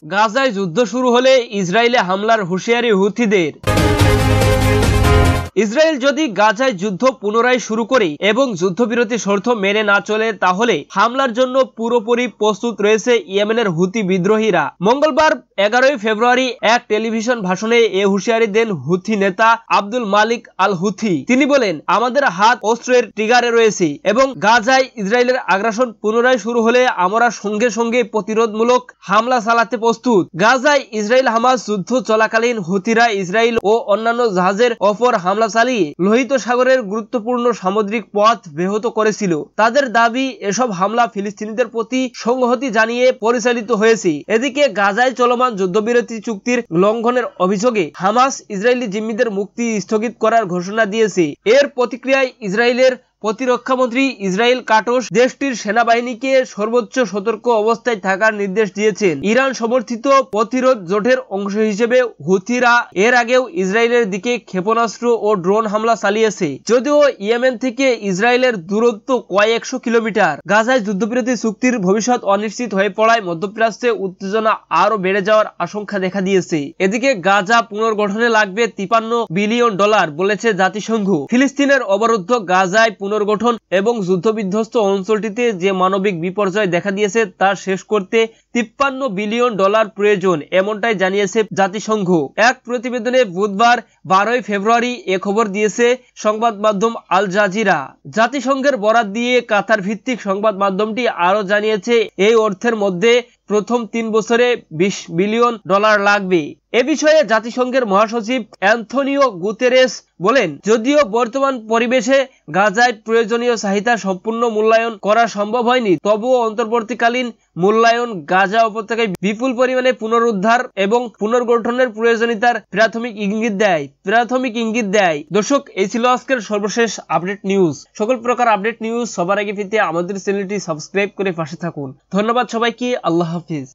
গাজায় যুদ্ধ শুরু হলে ইসরায়েলে হামলার হুঁশিয়ারি হুথিদের। ইসরায়েল যদি গাজায় যুদ্ধ পুনরায় শুরু করে এবং যুদ্ধবিরতি শর্ত মেনে না চলে তাহলে হামলার জন্য পুরোপুরি প্রস্তুত রয়েছে ইয়েমেনের হুথি বিদ্রোহীরা। মঙ্গলবার 11 ফেব্রুয়ারি এক টেলিভিশন ভাষণে এ হুঁশিয়ারি দেন হুথি নেতা আব্দুল মালিক আল হুথি। তিনি বলেন, আমাদের হাত অস্ত্রের ট্রিগারে রয়েছে এবং গাজায় ইসরায়েলের আগ্রাসন পুনরায় শুরু হলে আমরা সঙ্গে সঙ্গে প্রতিরোধমূলক হামলা চালাতে প্রস্তুত। গাজায় ইসরায়েল হামাস যুদ্ধ চলাকালীন হুথিরা ইসরায়েল ও অন্যান্য জাহাজের ওপর হামলা চালিয়ে লোহিত সাগরের গুরুত্বপূর্ণ সামুদ্রিক পথ ব্যাহত করেছিল। তাদের দাবি, এসব হামলা ফিলিস্তিনিদের প্রতি সংহতি জানিয়ে পরিচালিত হয়েছে। এদিকে গাজায় চলমান যুদ্ধবিরতি চুক্তির লঙ্ঘনের অভিযোগে হামাস ইসরায়েলি জিম্মিদের মুক্তি স্থগিত করার ঘোষণা দিয়েছে। এর প্রতিক্রিয়ায় ইসরায়েলের প্রতিরক্ষামন্ত্রী ইসরায়েল কাটোস দেশটির সেনাবাহিনীকে সর্বোচ্চ সতর্ক অবস্থায় থাকার নির্দেশ দিয়েছেন। ইরান সমর্থিত প্রতিরোধ জোটের অংশ হিসেবে হুথিরা এর আগেও ইসরায়েলের দিকে ক্ষেপণাস্ত্র ও ড্রোন হামলা চালিয়েছে। যদিও ইয়েমেন থেকে ইসরায়েলের দূরত্ব কয়েকশো কিলোমিটার। গাজায় যুদ্ধবিরতি চুক্তির ভবিষ্যৎ অনিশ্চিত হয়ে পড়ায় মধ্যপ্রাচ্যে উত্তেজনা আরো বেড়ে যাওয়ার আশঙ্কা দেখা দিয়েছে। এদিকে গাজা পুনর্গঠনে লাগবে $53 বিলিয়ন বলেছে জাতিসংঘ। ফিলিস্তিনের অবরুদ্ধ গাজায় পুনর্গঠন এবং যুদ্ধবিধ্বস্ত অঞ্চলটিতে যে মানবিক বিপর্যয় দেখা দিয়েছে তা শেষ করতে $53 বিলিয়ন প্রয়োজন, এমনটাই জানিয়েছে জাতিসংঘ। এক প্রতিবেদনে বুধবার 12 ফেব্রুয়ারি এ খবর দিয়েছে সংবাদ মাধ্যম আল জাজিরা। জাতিসংঘের বরাত দিয়ে কাতার ভিত্তিক সংবাদ মাধ্যমটি আরো জানিয়েছে, এই অর্থের মধ্যে প্রথম 3 বছরে $20 বিলিয়ন লাগবে। এ বিষয়ে জাতিসংঘের মহাসচিব অ্যান্থনিও গুতেরেস বলেন, যদিও বর্তমান পরিবেশে গাজায় প্রয়োজনীয় চাহিদা সম্পূর্ণ মূল্যায়ন করা সম্ভব হয়নি, তবুও অন্তর্বর্তীকালীন মূল্যায়ন গাজা উপত্যকায় বিপুল পরিমাণে পুনরুদ্ধার এবং পুনর্গঠনের প্রয়োজনীয়তার প্রাথমিক ইঙ্গিত দেয়। দর্শক, এই ছিল আজকের সর্বশেষ আপডেট নিউজ। সকল প্রকার আপডেট নিউজ সবার আগে পেতে আমাদের চ্যানেলটি সাবস্ক্রাইব করে পাশে থাকুন। ধন্যবাদ সবাইকে। আল্লাহ হাফিজ।